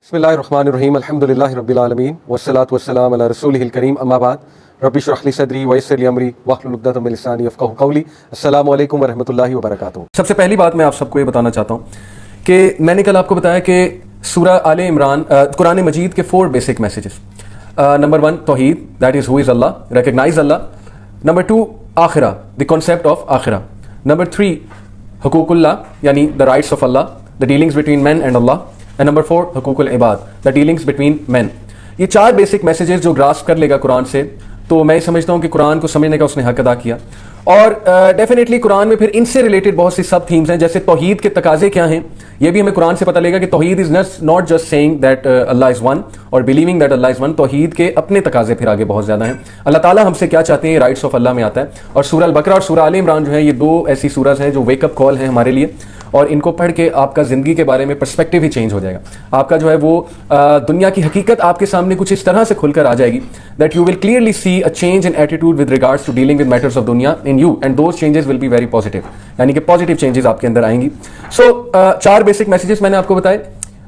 بسم اللہ الرحمن الرحیم الحمدللہ رب العالمین والصلاة والسلام علی رسولہ الکریم اما بعد رب اشرح لی صدری ویسر لی امری واحلل عقدۃ من لسانی یفقہوا قولی۔ السلام علیکم ورحمۃ اللہ وبرکاتہ۔ سب سے پہلی بات میں آپ سب کو یہ بتانا چاہتا ہوں کہ میں نے کل آپ کو بتایا کہ سورہ آل عمران قرآن مجید کے 4 بیسک میسیجز۔ نمبر 1 توحید، that is who is Allah, recognise Allah. Number 2 آخرہ، دی کانسیپٹ آف آخرہ۔ نمبر 3 حقوق اللہ، یعنی the rights of Allah, the dealings between man and Allah. And number 4 حقوق العباد، دا ڈیلنگز بٹوین مین۔ یہ 4 بیسک میسیجز جو grasp کر لے گا قرآن سے، تو میں سمجھتا ہوں کہ قرآن کو سمجھنے کا اس نے حق ادا کیا۔ اور ڈیفینیٹلی قرآن میں پھر ان سے ریلیٹڈ بہت سی سب تھیمز ہیں، جیسے توحید کے تقاضے کیا ہیں، یہ بھی ہمیں قرآن سے پتہ لے گا کہ توحید is not just seeing that Allah is one اور believing that Allah is one. توحید کے اپنے تقاضے پھر آگے بہت زیادہ ہیں۔ اللہ تعالیٰ ہم سے کیا چاہتے ہیں، رائٹس آف اللہ میں آتا ہے۔ اور سورہ البقرہ اور سورہ آل عمران جو ہیں، یہ 2 ایسی سورج ہیں جو ویک اپ کال ہیں ہمارے لیے، اور ان کو پڑھ کے آپ کا زندگی کے بارے میں پرسپیکٹیو ہی چینج ہو جائے گا۔ آپ کا جو ہے وہ دنیا کی حقیقت آپ کے سامنے کچھ اس طرح سے کھل کر آ جائے گی that you will clearly see a change in attitude with regards to dealing with matters of دنیا in you, and those changes will be very positive, یعنی کہ پازیٹیو چینجز آپ کے اندر آئیں گی۔ سو 4 بیسک میسیجز میں نے آپ کو بتائے۔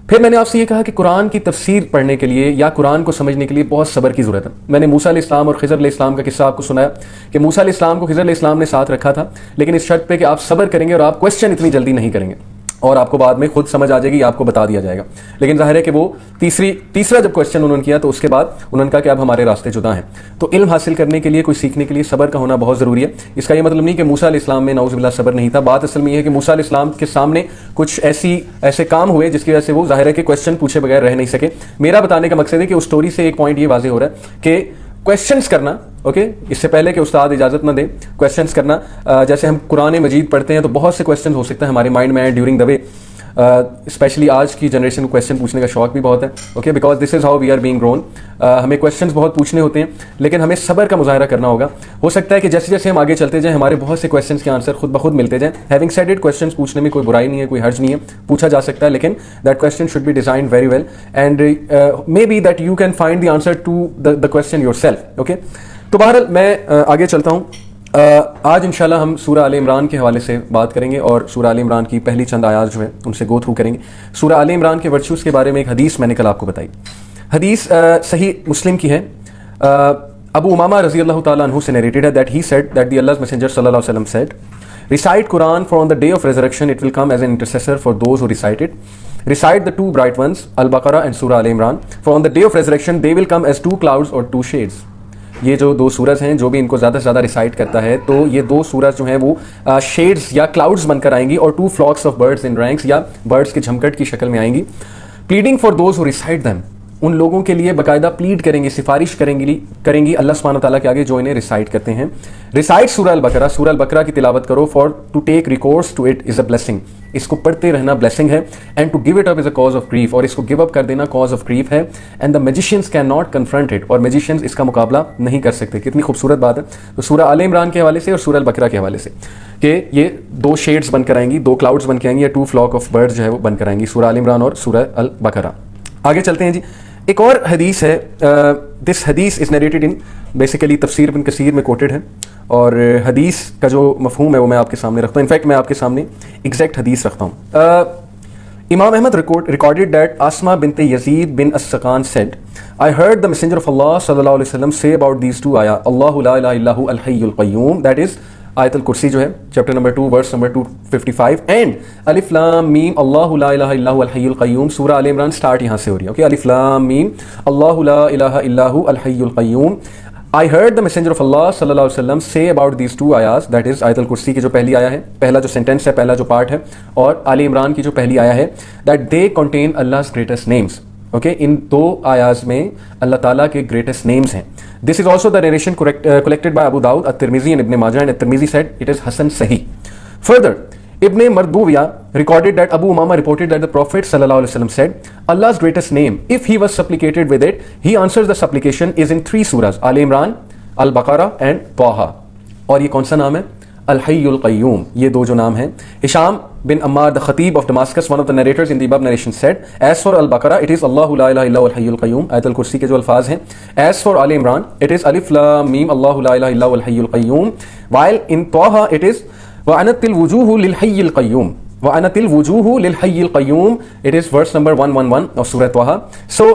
پھر میں نے آپ سے یہ کہا کہ قرآن کی تفسیر پڑھنے کے لیے یا قرآن کو سمجھنے کے لیے بہت صبر کی ضرورت ہے۔ میں نے موسیٰ علیہ السلام اور خضر علیہ السلام کا قصہ آپ کو سنایا کہ موسیٰ علیہ السلام کو خضر علیہ السلام نے ساتھ رکھا تھا، لیکن اس شرط پہ کہ آپ صبر کریں گے اور آپ کویسچن اتنی جلدی نہیں کریں گے، اور آپ کو بعد میں خود سمجھ آ جائے گی، آپ کو بتا دیا جائے گا۔ لیکن ظاہر ہے کہ وہ تیسرا جب کویسچن انہوں نے کیا تو اس کے بعد انہوں نے کہا کہ اب ہمارے راستے جدا ہیں۔ تو علم حاصل کرنے کے لیے، کوئی سیکھنے کے لیے صبر کا ہونا بہت ضروری ہے۔ اس کا یہ مطلب نہیں کہ موسیٰ علیہ السلام میں نعوذ باللہ صبر نہیں تھا۔ بات اصل میں یہ ہے کہ موسیٰ علیہ السلام کے سامنے کچھ ایسے کام ہوئے جس کی وجہ سے وہ ظاہر ہے کہ کویسچن پوچھے بغیر رہ نہیں سکے۔ میرا بتانے کا مقصد ہے کہ اس سٹوری سے ایک پوائنٹ یہ واضح ہو رہا ہے کہ کویسچنس کرنا، اوکے، اس سے پہلے کہ استاد اجازت نہ دے، کویسچنس کرنا، جیسے ہم قرآن مجید پڑھتے ہیں تو بہت سے کویسچنس ہو سکتے ہیں ہمارے مائنڈ میں ڈیورنگ دا وے، اسپیشلی آج کی جنریشن کو کویسچن پوچھنے کا شوق بھی بہت ہے، okay, because this is how we are being grown. ہمیں کویسچنس بہت پوچھنے ہوتے ہیں، لیکن ہمیں صبر کا مظاہرہ کرنا ہوگا۔ ہو سکتا ہے کہ جیسے جیسے ہم آگے چلتے جائیں ہمارے بہت سے کویسچنس کے آنسر خود بخود ملتے جائیں۔ ہیونگ سیڈ اٹ، کویسچنس پوچھنے میں کوئی برائی نہیں ہے، کوئی حرج نہیں ہے، پوچھا جا سکتا ہے، لیکن that question should be designed very well and may be that you can find the answer to the question yourself, okay. تو بہرحال میں آگے چلتا ہوں۔ آج انشاءاللہ ہم سورہ آل عمران کے حوالے سے بات کریں گے اور سورہ آل عمران کی پہلی چند آیات جو ہیں ان سے گو تھرو کریں گے۔ سورہ آل عمران کے ورچوز کے بارے میں ایک حدیث میں نے کل آپ کو بتائی۔ حدیث صحیح مسلم کی ہے، ابو امامہ رضی اللہ تعالیٰ عنہ سے نیریٹڈ ہے that he said that the Allah's messenger صلی اللہ علیہ وسلم said, recite Quran for on the day of resurrection it will come as an intercessor for those who recite it. Recite the 2 bright ones, Al-Baqarah and Surah Al Imran, for on the day of resurrection they will come as 2 clouds or 2 shades. یہ جو 2 سورج ہیں، جو بھی ان کو زیادہ سے زیادہ ریسائٹ کرتا ہے تو یہ 2 سورج جو ہیں وہ شیڈز یا کلاؤڈز بن کر آئیں گی، اور 2 flocks of birds in ranks یا برڈز کے جھمکٹ کی شکل میں آئیں گی۔ pleading for those who recite them، ان لوگوں کے لیے باقاعدہ پلیڈ کریں گی، سفارش کریں گی اللہ سبحانہ تعالیٰ کے آگے جو انہیں ریسائٹ کرتے ہیں۔ ریسائٹ سورہ البقرہ، سورہ البقرہ کی تلاوت کرو، for to take recourse to it is a blessing, اس کو پڑھتے رہنا بلیسنگ ہے، and to give it up is a cause of grief, اور اس کو گیو اپ کر دینا کاز آف گریف ہے، and the magicians can not confront it, اور میجیشینز اس کا مقابلہ نہیں کر سکتے۔ کتنی خوبصورت بات ہے۔ تو سورہ آل عمران کے حوالے سے اور سورہ البقرہ کے حوالے سے کہ یہ 2 شیڈز بن کر آئیں گی، 2 کلاؤڈز بن کے آئیں گی، یا 2 flock of birds جو ہے وہ بن کر آئیں گی، سورہ آل عمران اور سورہ البقرہ۔ آگے چلتے ہیں جی۔ ایک اور حدیث ہے، دس حدیث از نریٹڈ ان بیسیکلی تفسیر ابن کثیر میں کوٹڈ ہے، اور حدیث کا جو مفہوم ہے وہ میں آپ کے سامنے رکھتا ہوں۔ انفیکٹ میں آپ کے سامنے ایگزیکٹ حدیث رکھتا ہوں۔ امام Ahmad recorded that Asma bint Yazid bin As-Sakan said, I heard the messenger of Allah sallallahu alaihi wasallam say about these 2 ayat, Allahu la ilaha illahu al-hayyul qayyum, that is آیت الکرسی جو ہے chapter number 2 verse number 255، and الف لام میم اللہ لا الہ الا هو الحی القیوم۔ سورہ آل عمران سٹارٹ یہاں سے ہو رہی ہے، اوکے، الف لام میم اللہ لا الہ الا هو الحی القیوم۔ I heard the messenger of Allah صلی اللہ علیہ وسلم say about these 2 ayahs، that is آیت الکرسی کی جو پہلی آیا ہے، پہلا جو سینٹینس ہے، پہلا جو پارٹ ہے، اور آل عمران کی جو پہلی آیا ہے، that they contain Allah's greatest names، okay, ان 2 آیاز میں اللہ تعالیٰ کے گریٹسٹ نیمز ہیں۔ This is also the narration collected by Abu Dawud, At-Tirmidhi and Ibn Majah, and At-Tirmidhi said it is Hasan Sahih. Further, Ibn Mardawiyah recorded that Abu Umama reported that the Prophet sallallahu alaihi wasallam said, Allah's greatest name, if he was supplicated with it, he answers the supplication is in 3 surahs, Al Imran, Al-Baqarah and Taha۔ اور یہ کون سا نام ہے؟ الحی القیوم، یہ 2 جو نام ہیں۔ ہشام بن Ammar the Khatib of Damascus, one of the narrators in the above narration said, as for Al-Baqarah it is Allah la ilaha illa huwa al-hayyul qayyum، آیت الکرسی کے جو الفاظ ہیں۔ as for Al Imran it is alif lam mim Allah la ilaha illa huwa al-hayyul qayyum، while in Taha it is وَأَنَتِ الْوُجُوهُ لِلْحَيِّ الْقَيُّومِ، وَأَنَتِ الْوُجُوهُ لِلْحَيِّ الْقَيُّومِ, it is verse number 111 of Surah Taha. So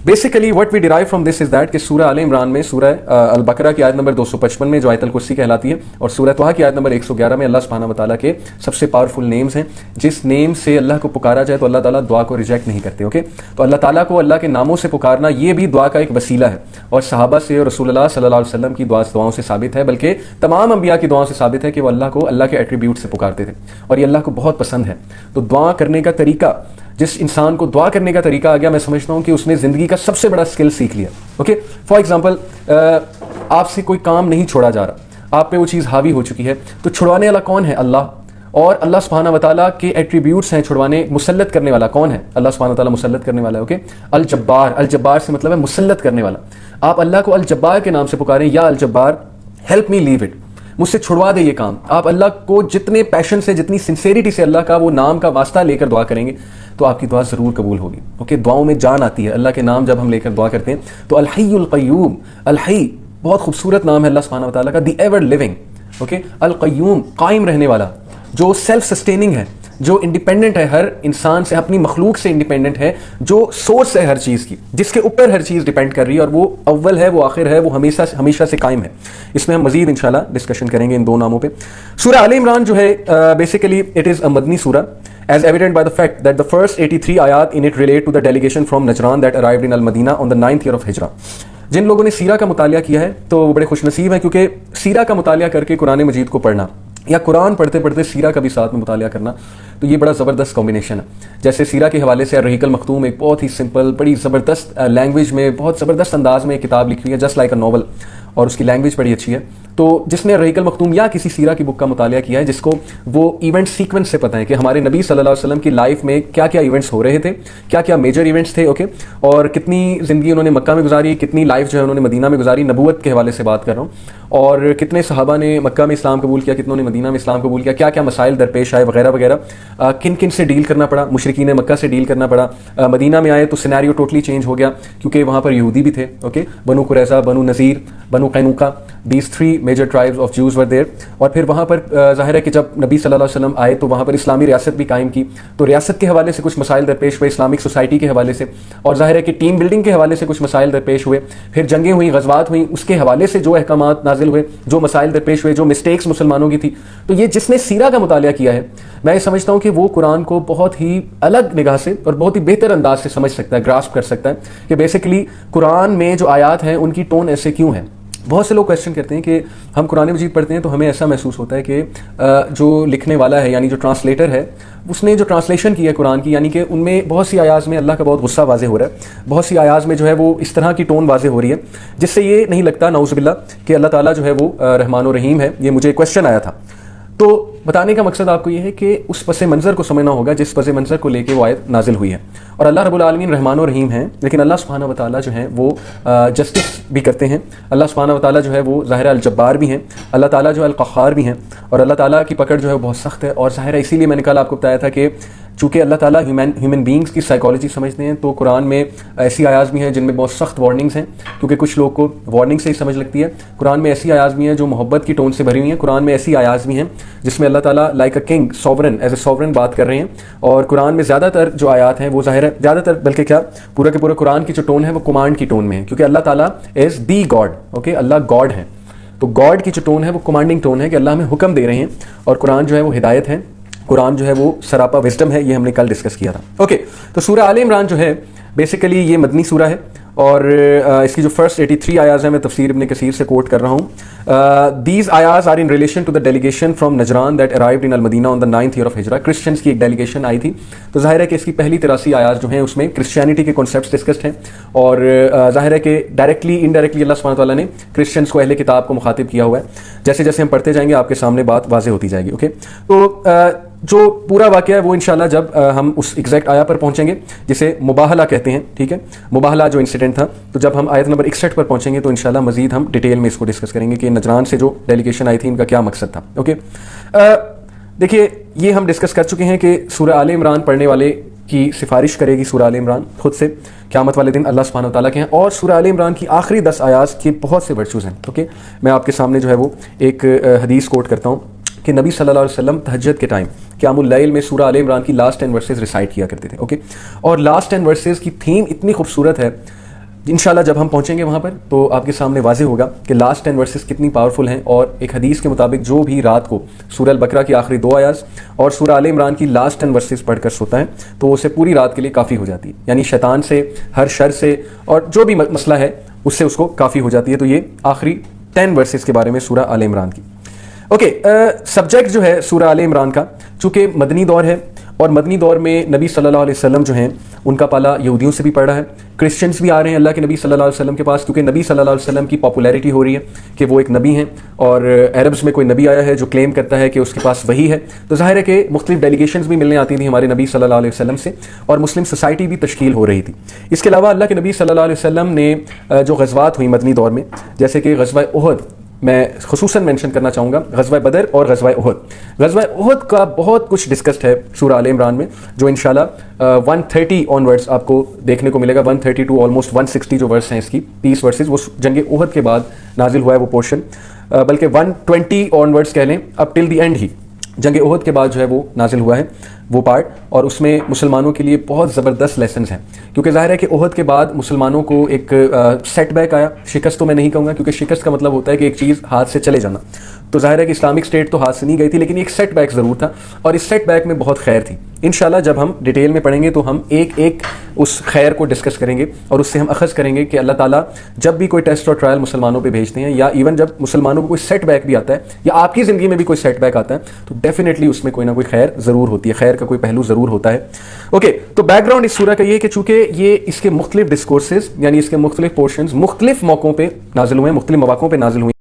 basically what we derive from this is that کہ سورہ آل عمران میں سورہ البقرہ کی آیت نمبر 255 میں جو آیت الکرسی کہلاتی ہے اور سورہ طٰہٰ کی آیت نمبر 111 میں اللہ سبحانہ و تعالیٰ کے سب سے پاورفل نیمز ہیں. جس نیم سے اللہ کو پکارا جائے تو اللہ تعالیٰ دعا کو ریجیکٹ نہیں کرتے. اوکے, تو اللہ تعالیٰ کو اللہ کے ناموں سے پکارنا یہ بھی دعا کا ایک وسیلہ ہے, اور صحابہ سے اور رسول اللہ صلی اللہ علیہ وسلم کی دعاؤں سے ثابت ہے, بلکہ تمام انبیاء کی دعاؤں سے ثابت ہے کہ وہ اللہ کو اللہ کے ایٹریبیوٹ سے پکارتے تھے, اور یہ اللہ کو بہت پسند ہے. تو دعا کرنے کا طریقہ, جس انسان کو دعا کرنے کا طریقہ آ گیا, میں سمجھتا ہوں کہ اس نے زندگی کا سب سے بڑا اسکل سیکھ لیا. اوکے, فار ایگزامپل آپ سے کوئی کام نہیں چھوڑا جا رہا, آپ پہ وہ چیز حاوی ہو چکی ہے, تو چھڑوانے والا کون ہے؟ اللہ. اور اللہ سبحانہ و تعالیٰ کے ایٹریبیوٹس ہیں چھڑوانے. مسلط کرنے والا کون ہے؟ اللہ سبحانہ و تعالیٰ مسلط کرنے والا ہے. اوکے, الجبار, الجبار سے مطلب ہے مسلط کرنے والا. آپ اللہ کو الجبار کے نام سے پکاریں, یا الجبار ہیلپ می لیو اٹ, مجھ سے چھڑوا دے یہ کام. آپ اللہ کو جتنے پیشن سے, جتنی سنسیریٹی سے اللہ کا وہ نام کا واسطہ لے کر دعا کریں گے تو آپ کی دعا ضرور قبول ہوگی. اوکے, دعاؤں میں جان آتی ہے. اللہ کے نام جب ہم لے کر دعا کرتے ہیں تو الحی القیوم, الحی بہت خوبصورت نام ہے اللہ سبحانہ و تعالیٰ کا, دی ایور لیونگ. اوکے, القیوم قائم رہنے والا, جو سیلف سسٹیننگ ہے, جو انڈیپینڈنٹ ہے ہر انسان سے, اپنی مخلوق سے انڈیپینڈنٹ ہے, جو سورس ہے ہر چیز کی, جس کے اوپر ہر چیز ڈیپینڈ کر رہی ہے, اور وہ اول ہے, وہ آخر ہے, وہ ہمیشہ سے قائم ہے. اس میں ہم مزید انشاءاللہ ڈسکشن کریں گے ان دو ناموں پہ. سورہ آل عمران جو ہے بیسیکلی اٹ از اے مدنی سورہ, as evident by the fact that the first 83 ayat in it relate to the delegation from Najran that arrived in Al-Madinah on the 9th year of Hijrah. جن لوگوں نے سیرہ کا مطالعہ کیا ہے تو وہ بڑے خوش نصیب ہیں, کیونکہ سیرہ کا مطالعہ کر کے قرآن مجید کو پڑھنا, یا قرآن پڑھتے پڑھتے سیرہ کا بھی ساتھ میں مطالعہ کرنا, تو یہ بڑا زبردست کمبینیشن ہے. جیسے سیرہ کے حوالے سے الرحیق المختوم ایک بہت ہی سمپل, بڑی زبردست لینگویج میں, بہت زبردست انداز میں ایک کتاب لکھی ہے, جسٹ لائک اے ناول, اور اس کی لینگویج بڑی اچھی ہے. تو جس نے الرحیق المختوم یا کسی سیرہ کی بک کا مطالعہ کیا ہے, جس کو وہ ایونٹ سیکوینس سے پتہ ہے کہ ہمارے نبی صلی اللہ علیہ وسلم کی لائف میں کیا کیا ایونٹس ہو رہے تھے, کیا کیا میجر ایونٹس تھے, اوکے, اور کتنی زندگی انہوں نے مکہ میں گزاری, کتنی لائف جو ہے انہوں نے مدینہ میں گزاری, نبوت کے حوالے سے بات کر رہا ہوں, اور کتنے صحابہ نے مکہ میں اسلام قبول کیا, کتنوں نے مدینہ میں اسلام قبول کیا, کیا کیا مسائل درپیش آئے وغیرہ وغیرہ, کن کن سے ڈیل کرنا پڑا, مشرکین مکہ سے ڈیل کرنا پڑا. مدینہ میں آئے تو سینیریو ٹوٹلی چینج ہو گیا, کیونکہ وہاں پر یہودی بھی تھے. اوکے, بنو قریظہ, Banu Nadir, Banu Qaynuqa, these 3 major tribes of Jews were there. اور پھر وہاں پر ظاہر ہے کہ جب نبی صلی اللہ علیہ وسلم آئے تو وہاں پر اسلامی ریاست بھی قائم کی, تو ریاست کے حوالے سے کچھ مسائل درپیش ہوئے, اسلامک سوسائٹی کے حوالے سے, اور ظاہر ہے کہ ٹیم بلڈنگ کے حوالے سے کچھ مسائل درپیش ہوئے. پھر جنگیں ہوئیں, غزوات ہوئیں, اس کے حوالے سے جو احکامات نازل ہوئے, جو مسائل درپیش ہوئے, جو مسٹیکس مسلمانوں کی تھی. تو یہ جس نے سیرہ کا مطالعہ کیا ہے, میں یہ سمجھتا ہوں کہ وہ قرآن کو بہت ہی الگ نگاہ سے اور بہت ہی بہتر انداز سے سمجھ سکتا ہے, گراسپ کر سکتا ہے کہ بیسیکلی قرآن میں جو آیات ہیں ان کی ٹون ایسے کیوں ہے. بہت سے لوگ کویشچن کرتے ہیں کہ ہم قرآن مجید پڑھتے ہیں تو ہمیں ایسا محسوس ہوتا ہے کہ جو لکھنے والا ہے, یعنی جو ٹرانسلیٹر ہے, اس نے جو ٹرانسلیشن کی ہے قرآن کی, یعنی کہ ان میں بہت سی آیاز میں اللہ کا بہت غصہ واضح ہو رہا ہے, بہت سی آیاز میں جو ہے وہ اس طرح کی ٹون واضح ہو رہی ہے, جس سے یہ نہیں لگتا نعوذ باللہ کہ اللہ تعالیٰ جو ہے وہ رحمان و رحیم ہے. یہ مجھے کویشچن آیا تھا, تو بتانے کا مقصد آپ کو یہ ہے کہ اس پس منظر کو سمجھنا ہوگا جس پس منظر کو لے کے وہ آیت نازل ہوئی ہے. اور اللہ رب العالمین رحمان و رحیم ہیں, لیکن اللہ سبحانہ و تعالیٰ جو ہیں وہ جسٹس بھی کرتے ہیں. اللہ سبحانہ و تعالیٰ جو ہے وہ ظاہر الجبار بھی ہیں, اللہ تعالیٰ جو ہے القہار بھی ہیں, اور اللہ تعالیٰ کی پکڑ جو ہے بہت سخت ہے. اور ظاہر ہے اسی لیے میں نے کل آپ کو بتایا تھا کہ چونکہ اللہ تعالیٰ ہیومن بینگز کی سائیکالوجی سمجھتے ہیں, تو قرآن میں ایسی آیات بھی ہیں جن میں بہت سخت وارننگز ہیں, کیونکہ کچھ لوگ کو وارننگ سے ہی سمجھ لگتی ہے. قرآن میں ایسی آیات بھی ہیں جو محبت کی ٹون سے بھری ہوئی ہیں, قرآن میں ایسی آیات بھی ہیں جس میں اللہ تعالیٰ like a king, sovereign, as a sovereign بات کر رہے ہیں. اور قرآن میں زیادہ تر جو آیات ہیں وہ ظاہر ہے, زیادہ تر بلکہ کیا پورا کے پورا قرآن کی جو ٹون ہے وہ کمانڈ کی ٹون میں ہے, کیونکہ اللہ تعالیٰ is the God. Okay, Allah God ہے, تو گاڈ کی جو ٹون ہے وہ کمانڈنگ ٹون ہے کہ اللہ ہمیں حکم دے رہے ہیں, اور قرآن جو ہے وہ ہدایت ہے, قرآن جو ہے وہ سراپا وزڈم ہے. یہ ہم نے کل ڈسکس کیا تھا. اوکے, تو سورہ آل عمران جو ہے بیسیکلی یہ مدنی سورہ ہے, اور اس کی جو فرسٹ 83 آیاز ہیں میں تفسیر ابن کثیر سے کوٹ کر رہا ہوں. دیز آیاز are in relation to the delegation from Najran that arrived in المدینہ on the 9th year of ہجرہ. کرسچنس کی ایک ڈیلیگیشن آئی تھی, تو ظاہر ہے کہ اس کی پہلی 83 آیاز جو ہیں اس میں کرسچینٹی کے کانسیپٹس ڈسکسڈ ہیں, اور ظاہر ہے کہ ڈائریکٹلی انڈائریکٹلی اللہ سبحانہ تعالیٰ نے کرسچنس کو, اہل کتاب کو مخاطب کیا ہوا ہے. جیسے جیسے ہم پڑھتے جائیں گے آپ کے سامنے بات واضح ہوتی جائے گی. اوکے, تو جو پورا واقعہ ہے وہ انشاءاللہ جب ہم اس ایگزیکٹ آیا پر پہنچیں گے جسے مباہلہ کہتے ہیں, ٹھیک ہے, مباہلہ جو انسیڈنٹ تھا, تو جب ہم آیت نمبر 61 پر پہنچیں گے تو انشاءاللہ مزید ہم ڈیٹیل میں اس کو ڈسکس کریں گے کہ نجران سے جو ڈیلیگیشن آئی تھی ان کا کیا مقصد تھا. اوکے, دیکھیے یہ ہم ڈسکس کر چکے ہیں کہ سورہ آل عمران پڑھنے والے کی سفارش کرے گی سورہ آل عمران خود سے قیامت والے دن اللہ سبحانہ و تعالیٰ کے ہیں, اور سورہ آل عمران کی آخری 10 آیات کے بہت سے ورچوز ہیں. اوکے, میں آپ کے سامنے جو ہے وہ ایک حدیث کوٹ کرتا ہوں کہ نبی صلی اللہ علیہ وسلم تہجد کے ٹائم قیام اللیل میں سورہ آل عمران کی لاسٹ 10 ورسز ریسائٹ کیا کرتے تھے. اوکے, اور لاسٹ 10 ورسز کی تھیم اتنی خوبصورت ہے, انشاءاللہ جب ہم پہنچیں گے وہاں پر تو آپ کے سامنے واضح ہوگا کہ لاسٹ 10 ورسز کتنی پاورفل ہیں. اور ایک حدیث کے مطابق جو بھی رات کو سورہ البقرہ کی آخری 2 آیات اور سورہ آل عمران کی لاسٹ 10 ورسز پڑھ کر سوتا ہے تو اسے پوری رات کے لیے کافی ہو جاتی ہے, یعنی شیطان سے, ہر شر سے, اور جو بھی مسئلہ ہے اس سے اس کو کافی ہو جاتی ہے. تو یہ آخری 10 ورسز کے بارے میں سورہ آل عمران کی. اوکے, سبجیکٹ جو ہے سورہ آل عمران کا چونکہ مدنی دور ہے اور مدنی دور میں نبی صلی اللہ علیہ وسلم جو ہیں ان کا پالا یہودیوں سے بھی پڑ رہا ہے, کرسچنز بھی آ رہے ہیں اللہ کے نبی صلی اللہ علیہ وسلم کے پاس, کیونکہ نبی صلی اللہ علیہ وسلم کی پاپولیرٹی ہو رہی ہے کہ وہ ایک نبی ہیں, اور عربز میں کوئی نبی آیا ہے جو کلیم کرتا ہے کہ اس کے پاس وحی ہے, تو ظاہر ہے کہ مختلف ڈیلیگیشنز بھی ملنے آتی تھیں ہمارے نبی صلی اللہ علیہ وسلم سے, اور مسلم سوسائٹی بھی تشکیل ہو رہی تھی. اس کے علاوہ اللہ کے نبی صلی اللہ علیہ وسلم نے جو غزوات ہوئی مدنی دور میں, جیسے کہ غزوہ احد, میں خصوصاً مینشن کرنا چاہوں گا غزوہ بدر اور غزوہ احد. غزوہ احد کا بہت کچھ ڈسکسڈ ہے سورہ آل عمران میں, جو انشاءاللہ 130 آن ورڈز آپ کو دیکھنے کو ملے گا. 132 آلموسٹ 160 جو ورس ہیں اس کی 30 ورسز, وہ جنگ احد کے بعد نازل ہوا ہے وہ پورشن, بلکہ 120 آن ورڈز کہہ لیں, اب ٹل دی اینڈ ہی جنگ احد کے بعد جو ہے وہ نازل ہوا ہے وہ پارٹ, اور اس میں مسلمانوں کے لیے بہت زبردست لیسنز ہیں, کیونکہ ظاہر ہے کہ احد کے بعد مسلمانوں کو ایک سیٹ بیک آیا. شکست تو میں نہیں کہوں گا, کیونکہ شکست کا مطلب ہوتا ہے کہ ایک چیز ہاتھ سے چلے جانا, تو ظاہر ہے کہ اسلامک اسٹیٹ تو ہاتھ سے نہیں گئی تھی, لیکن ایک سیٹ بیک ضرور تھا, اور اس سیٹ بیک میں بہت خیر تھی. انشاءاللہ جب ہم ڈیٹیل میں پڑھیں گے تو ہم ایک ایک اس خیر کو ڈسکس کریں گے, اور اس سے ہم اخذ کریں گے کہ اللہ تعالیٰ جب بھی کوئی ٹیسٹ اور ٹرائل مسلمانوں پہ بھیجتے ہیں, یا ایون جب مسلمانوں کو کوئی سیٹ بیک بھی آتا ہے, یا آپ کی زندگی میں بھی کوئی سیٹ بیک آتا ہے, تو ڈیفینیٹلی اس میں کوئی نہ کوئی خیر ضرور ہوتی ہے, خیر کا کوئی پہلو ضرور ہوتا ہے. اوکے, تو بیک گراؤنڈ اس سورہ کا یہ ہے کہ چونکہ یہ اس کے مختلف ڈسکورسز, یعنی اس کے مختلف پورشنز مختلف موقعوں پہ نازل ہوئے ہیں, مختلف مواقعوں پہ نازل ہوئے